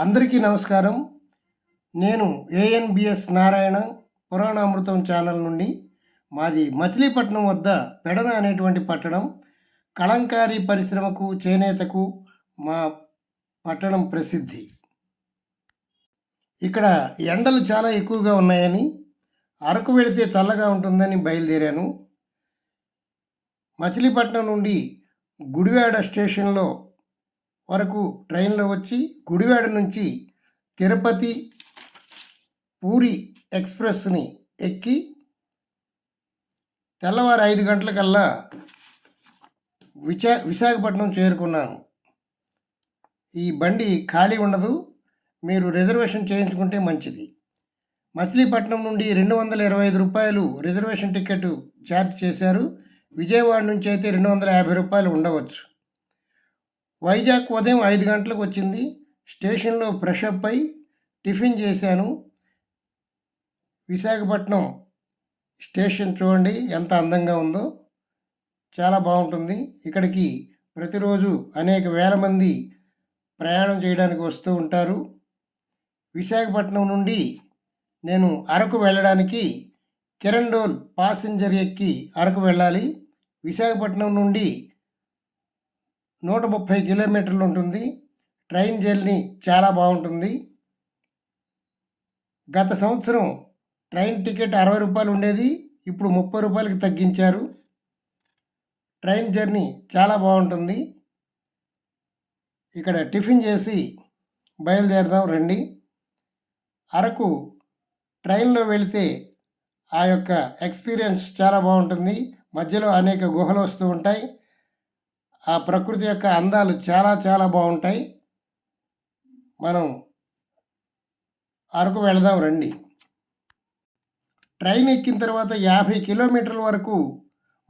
అందరికీ నమస్కారం. నేను ఏఎన్బిఎస్ నారాయణ పురాణామృతం ఛానల్ నుండి. మాది మచిలీపట్నం వద్ద పెడన అనేటువంటి పట్టణం. కలంకారీ పరిశ్రమకు, చేనేతకు మా పట్టణం ప్రసిద్ధి. ఇక్కడ ఎండలు చాలా ఎక్కువగా ఉన్నాయని, అరకు వెళితే చల్లగా ఉంటుందని బయలుదేరాను. మచిలీపట్నం నుండి గుడివాడ స్టేషన్లో వరకు ట్రైన్లో వచ్చి గుడివాడ నుంచి తిరుపతి పూరి ఎక్స్ప్రెస్ని ఎక్కి తెల్లవారు 5 గంటలకల్లా విశాఖపట్నం చేరుకున్నాను. ఈ బండి ఖాళీ ఉండదు, మీరు రిజర్వేషన్ చేయించుకుంటే మంచిది. మచిలీపట్నం నుండి 225 రూపాయలు రిజర్వేషన్ టికెట్ ఛార్జ్ చేశారు. విజయవాడ నుంచి అయితే 250 రూపాయలు ఉండవచ్చు. వైజాగ్ ఉదయం 5 గంటలకు వచ్చింది. స్టేషన్లో ఫ్రెష్ అప్ అయి టిఫిన్ చేశాను. విశాఖపట్నం స్టేషన్ చూడండి ఎంత అందంగా ఉందో, చాలా బాగుంటుంది. ఇక్కడికి ప్రతిరోజు అనేక వేల మంది ప్రయాణం చేయడానికి వస్తూ ఉంటారు. విశాఖపట్నం నుండి నేను అరకు వెళ్ళడానికి కిరండోల్ పాసింజర్ ఎక్కి అరకు వెళ్ళాలి. విశాఖపట్నం నుండి 130 కిలోమీటర్లు ఉంటుంది. ట్రైన్ జర్నీ చాలా బాగుంటుంది. గత సంవత్సరం ట్రైన్ టికెట్ 60 రూపాయలు ఉండేది, ఇప్పుడు 30 రూపాయలకి తగ్గించారు. ట్రైన్ జర్నీ చాలా బాగుంటుంది. ఇక్కడ టిఫిన్ చేసి బయలుదేరదాం రండి. అరకు ట్రైన్లో వెళితే ఆ యొక్క ఎక్స్పీరియన్స్ చాలా బాగుంటుంది. మధ్యలో అనేక గుహలు వస్తూ ఉంటాయి. ఆ ప్రకృతి యొక్క అందాలు చాలా చాలా బాగుంటాయి. మనం అరకు వెళదాం రండి. ట్రైన్ ఎక్కిన తర్వాత 50 కిలోమీటర్ల వరకు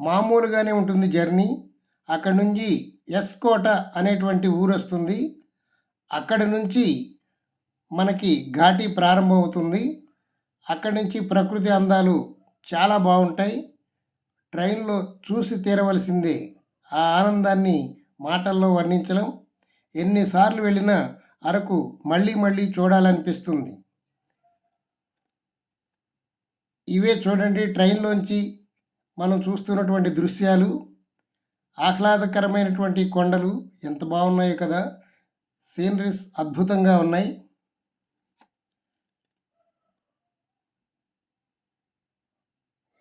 మామూలుగానే ఉంటుంది జర్నీ. అక్కడి నుంచి ఎస్కోట అనేటువంటి ఊరు వస్తుంది. అక్కడి నుంచి మనకి ఘాటీ ప్రారంభమవుతుంది. అక్కడి నుంచి ప్రకృతి అందాలు చాలా బాగుంటాయి. ట్రైన్లో చూసి తీరవలసిందే. ఆ ఆనందాన్ని మాటల్లో వర్ణించలేం. ఎన్నిసార్లు వెళ్ళినా అరకు మళ్ళీ మళ్ళీ చూడాలనిపిస్తుంది. ఇవే చూడండి, ట్రైన్లోంచి మనం చూస్తున్నటువంటి దృశ్యాలు. ఆహ్లాదకరమైనటువంటి కొండలు ఎంత బాగున్నాయో కదా. సీనరీస్ అద్భుతంగా ఉన్నాయి.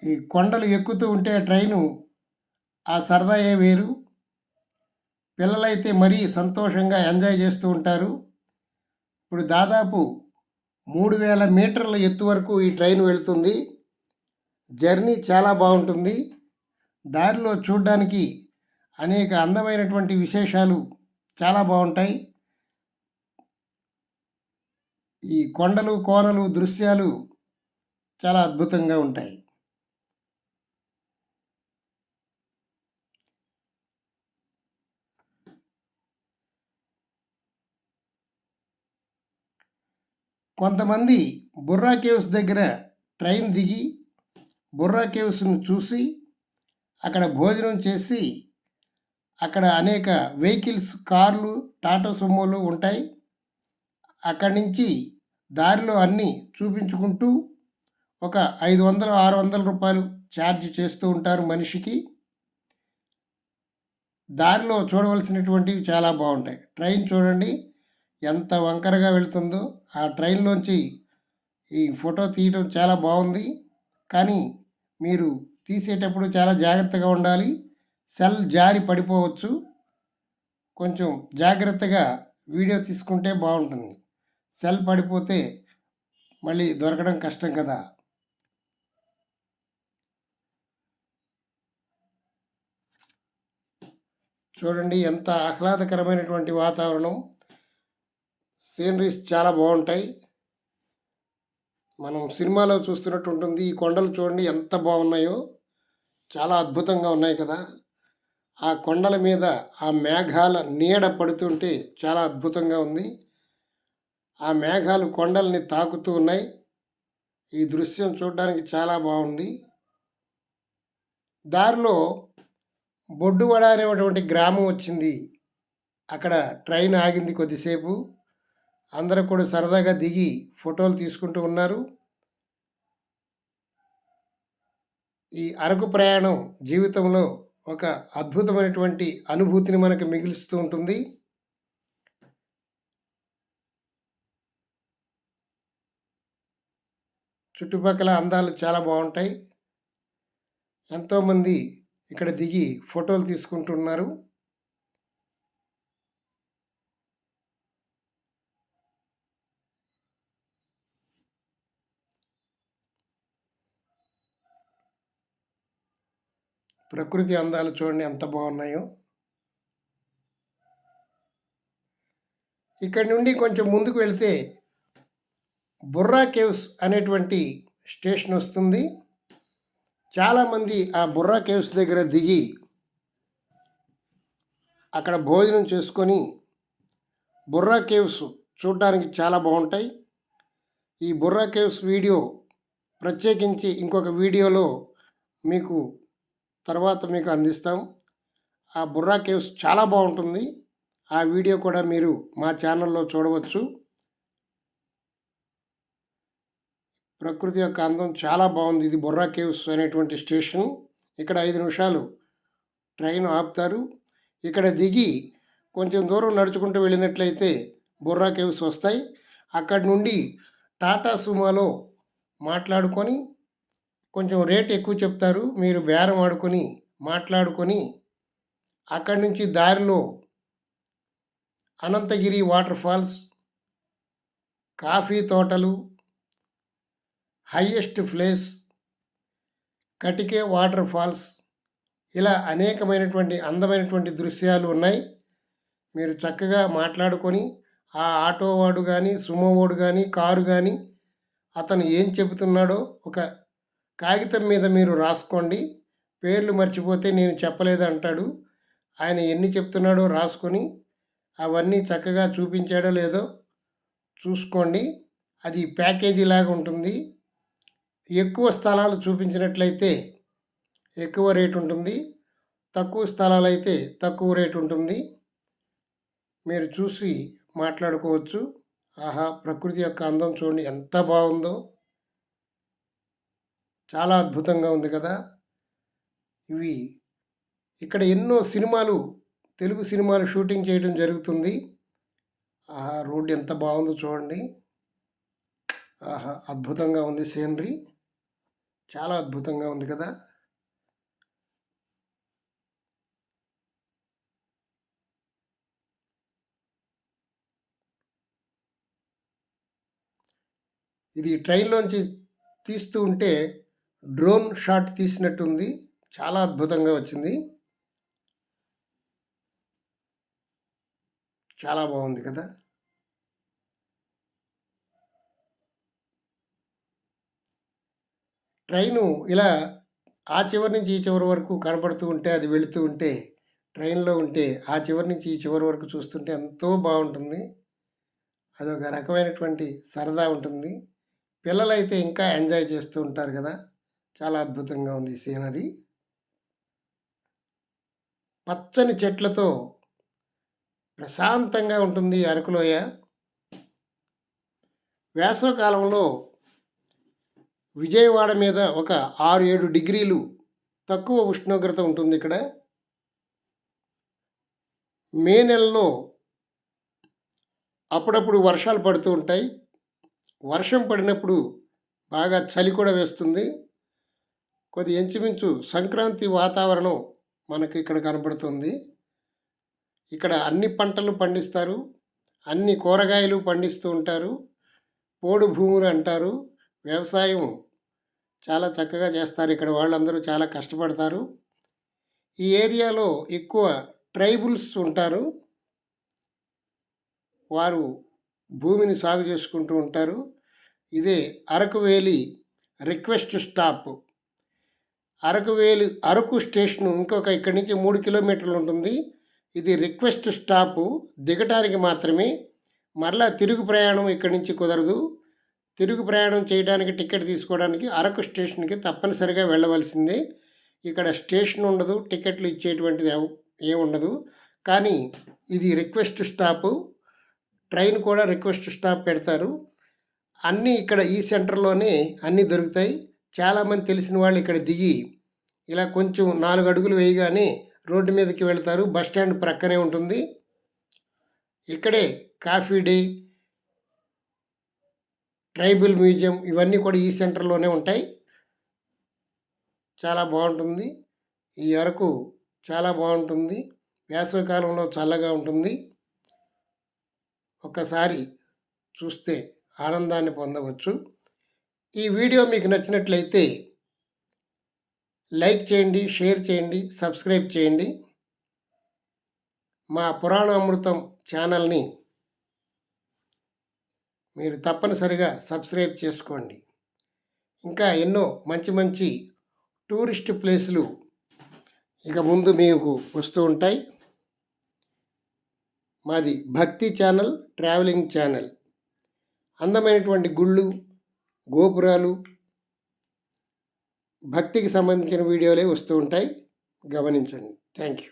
ఈ కొండలు ఎక్కుతూ ఉంటే ట్రైను ఆ సరదాయే వేరు. పిల్లలైతే మరీ సంతోషంగా ఎంజాయ్ చేస్తూ ఉంటారు. ఇప్పుడు దాదాపు 3000 మీటర్ల ఎత్తు వరకు ఈ ట్రైన్ వెళుతుంది. జర్నీ చాలా బాగుంటుంది. దారిలో చూడడానికి అనేక అందమైనటువంటి విశేషాలు చాలా బాగుంటాయి. ఈ కొండలు, కోనలు, దృశ్యాలు చాలా అద్భుతంగా ఉంటాయి. కొంతమంది బుర్రా కేవ్స్ దగ్గర ట్రైన్ దిగి బుర్రా కేవ్స్ను చూసి అక్కడ భోజనం చేసి, అక్కడ అనేక వెహికల్స్, కార్లు, టాటా సుమోలు ఉంటాయి. అక్కడి నుంచి దారిలో అన్నీ చూపించుకుంటూ ఒక 500-600 రూపాయలు ఛార్జ్ చేస్తూ ఉంటారు మనిషికి. దారిలో చూడవలసినటువంటివి చాలా బాగుంటాయి. ట్రైన్ చూడండి ఎంత వంకరగా వెళుతుందో. ఆ ట్రైన్లోంచి ఈ ఫోటో తీయడం చాలా బాగుంది. కానీ మీరు తీసేటప్పుడు చాలా జాగ్రత్తగా ఉండాలి. సెల్ జారి పడిపోవచ్చు. కొంచెం జాగ్రత్తగా వీడియో తీసుకుంటే బాగుంటుంది. సెల్ పడిపోతే మళ్ళీ దొరకడం కష్టం కదా. చూడండి ఎంత ఆహ్లాదకరమైనటువంటి వాతావరణం. సీనరీస్ చాలా బాగుంటాయి. మనం సినిమాలో చూస్తున్నట్టు ఉంటుంది. ఈ కొండలు చూడండి ఎంత బాగున్నాయో, చాలా అద్భుతంగా ఉన్నాయి కదా. ఆ కొండల మీద ఆ మేఘాల నీడ పడుతుంటే చాలా అద్భుతంగా ఉంది. ఆ మేఘాలు కొండల్ని తాకుతూ ఉన్నాయి. ఈ దృశ్యం చూడడానికి చాలా బాగుంది. దారిలో బొడ్డువడ అనేటువంటి గ్రామం వచ్చింది. అక్కడ ట్రైన్ ఆగింది కొద్దిసేపు. అందరూ కూడా సరదాగా దిగి ఫోటోలు తీసుకుంటూ ఉన్నారు. ఈ అరకు ప్రయాణం జీవితంలో ఒక అద్భుతమైనటువంటి అనుభూతిని మనకు మిగులుస్తూ ఉంటుంది. చుట్టుపక్కల అందాలు చాలా బాగుంటాయి. ఎంతోమంది ఇక్కడ దిగి ఫోటోలు తీసుకుంటున్నారు. ప్రకృతి అందాలు చూడండి ఎంత బాగున్నాయో. ఇక్కడ నుండి కొంచెం ముందుకు వెళితే బుర్రా కేవ్స్ అనేటువంటి స్టేషన్ వస్తుంది. చాలామంది ఆ బుర్రా కేవ్స్ దగ్గర దిగి అక్కడ భోజనం చేసుకొని బుర్రా కేవ్స్ చూడడానికి చాలా బాగుంటాయి. ఈ బుర్రా కేవ్స్ వీడియో ప్రత్యేకించి ఇంకొక వీడియోలో మీకు అందిస్తాం. ఆ బుర్రా కేవ్స్ చాలా బాగుంటుంది. ఆ వీడియో కూడా మీరు మా ఛానల్లో చూడవచ్చు. ప్రకృతి యొక్క అందం చాలా బాగుంది. ఇది బుర్రా కేవ్స్ అనేటువంటి స్టేషన్. ఇక్కడ 5 నిమిషాలు ట్రైన్ ఆపుతారు. ఇక్కడ దిగి కొంచెం దూరం నడుచుకుంటూ వెళ్ళినట్లయితే బుర్రా కేవ్స్ వస్తాయి. అక్కడి నుండి టాటా సుమోలో మాట్లాడుకొని కొంచెం రేట్ ఎక్కువ చెప్తారు. మీరు బేరం ఆడుకొని మాట్లాడుకొని అక్కడి నుంచి దారిలో అనంతగిరి వాటర్ ఫాల్స్, కాఫీ తోటలు, highest place, Katiki waterfalls, ఇలా అనేకమైనటువంటి అందమైనటువంటి దృశ్యాలు ఉన్నాయి. మీరు చక్కగా మాట్లాడుకొని ఆ ఆటో వాడు కానీ, సుమో వాడు కానీ, కారు కానీ అతను ఏం చెబుతున్నాడో ఒక కాగితం మీద మీరు రాసుకోండి. పేర్లు మర్చిపోతే నేను చెప్పలేదు అంటాడు. ఆయన ఎన్ని చెప్తున్నాడో రాసుకొని అవన్నీ చక్కగా చూపించాడో లేదో చూసుకోండి. అది ప్యాకేజీ లాగా ఉంటుంది. ఎక్కువ స్థలాలు చూపించినట్లయితే ఎక్కువ రేటు ఉంటుంది, తక్కువ స్థలాలు అయితే తక్కువ రేటు ఉంటుంది. మీరు చూసి మాట్లాడుకోవచ్చు. ఆహా, ప్రకృతి యొక్క అందం చూడండి ఎంత బాగుందో. చాలా అద్భుతంగా ఉంది కదా. ఇవి ఇక్కడ ఎన్నో సినిమాలు, తెలుగు సినిమాలు షూటింగ్ చేయడం జరుగుతుంది. ఆహా, రోడ్డు ఎంత బాగుందో చూడండి. ఆహా, అద్భుతంగా ఉంది. సీనరీ చాలా అద్భుతంగా ఉంది కదా. ఇది ట్రైన్లోంచి తీస్తూ ఉంటే డ్రోన్ షాట్ తీసినట్టుంది. చాలా అద్భుతంగా వచ్చింది. చాలా బాగుంది కదా. ట్రైను ఇలా ఆ చివరి నుంచి ఈ చివరి వరకు కనపడుతూ ఉంటే, అది వెళుతూ ఉంటే, ట్రైన్లో ఉంటే ఆ చివరి నుంచి ఈ చివరి వరకు చూస్తుంటే ఎంతో బాగుంటుంది. అదొక రకమైనటువంటి సరదా ఉంటుంది. పిల్లలైతే ఇంకా ఎంజాయ్ చేస్తూ ఉంటారు కదా. చాలా అద్భుతంగా ఉంది సీనరీ. పచ్చని చెట్లతో ప్రశాంతంగా ఉంటుంది అరకులోయ. వేసవికాలంలో విజయవాడ మీద ఒక 6-7 డిగ్రీలు తక్కువ ఉష్ణోగ్రత ఉంటుంది ఇక్కడ. మే నెలలో అప్పుడప్పుడు వర్షాలు పడుతూ ఉంటాయి. వర్షం పడినప్పుడు బాగా చలి కూడా వేస్తుంది. కొద్ది ఇంచుమించు సంక్రాంతి వాతావరణం మనకి ఇక్కడ కనపడుతుంది. ఇక్కడ అన్ని పంటలు పండిస్తారు, అన్ని కూరగాయలు పండిస్తూ ఉంటారు. పోడు భూములు అంటారు. వ్యవసాయం చాలా చక్కగా చేస్తారు. ఇక్కడ వాళ్ళందరూ చాలా కష్టపడతారు. ఈ ఏరియాలో ఎక్కువ ట్రైబుల్స్ ఉంటారు. వారు భూమిని సాగు చేసుకుంటూ ఉంటారు. ఇదే Araku valley request stop. Araku station ఇంకొక ఇక్కడి నుంచి 3 కిలోమీటర్లు ఉంటుంది. ఇది రిక్వెస్ట్ స్టాపు, దిగటానికి మాత్రమే. మరలా తిరుగు ప్రయాణం ఇక్కడి నుంచి కుదరదు. తిరుగు ప్రయాణం చేయడానికి టికెట్ తీసుకోవడానికి అరకు స్టేషన్కి తప్పనిసరిగా వెళ్ళవలసిందే. ఇక్కడ స్టేషన్ ఉండదు, టికెట్లు ఇచ్చేటువంటిది ఏముండదు. కానీ ఇది రిక్వెస్ట్ స్టాపు. ట్రైన్ కూడా రిక్వెస్ట్ స్టాప్ పెడతారు. అన్నీ ఇక్కడ ఈ సెంటర్‌లోనే అన్నీ దొరుకుతాయి. చాలామంది తెలిసిన వాళ్ళు ఇక్కడ దిగి ఇలా కొంచెం 4 అడుగులు వేయగానే రోడ్డు మీదకి వెళ్తారు. బస్ స్టాండ్ ప్రక్కనే ఉంటుంది. ఇక్కడే కాఫీ డే, ట్రైబల్ మ్యూజియం ఇవన్నీ కూడా ఈ సెంటర్‌లోనే ఉంటాయి. చాలా బావుంటుంది. ఈ అరకు చాలా బావుంటుంది. వేసవికాలంలో చల్లగా ఉంటుంది. ఒక్కసారి చూస్తే ఆనందాన్ని పొందవచ్చు. ఈ వీడియో మీకు నచ్చినట్లయితే లైక్ చేయండి, షేర్ చేయండి, సబ్స్క్రైబ్ చేయండి. మా పురాణామృతం ఛానల్‌ని మీరు తప్పనిసరిగా సబ్స్క్రైబ్ చేసుకోండి. ఇంకా ఎన్నో మంచి మంచి టూరిస్ట్ ప్లేసులు ఇక ముందు మీకు వస్తూ ఉంటాయి. మాది భక్తి ఛానల్, ట్రావెలింగ్ ఛానల్. అందమైనటువంటి గుళ్ళు, గోపురాలు, భక్తికి సంబంధించిన వీడియోలే వస్తూ ఉంటాయి. గమనించండి. Thank you.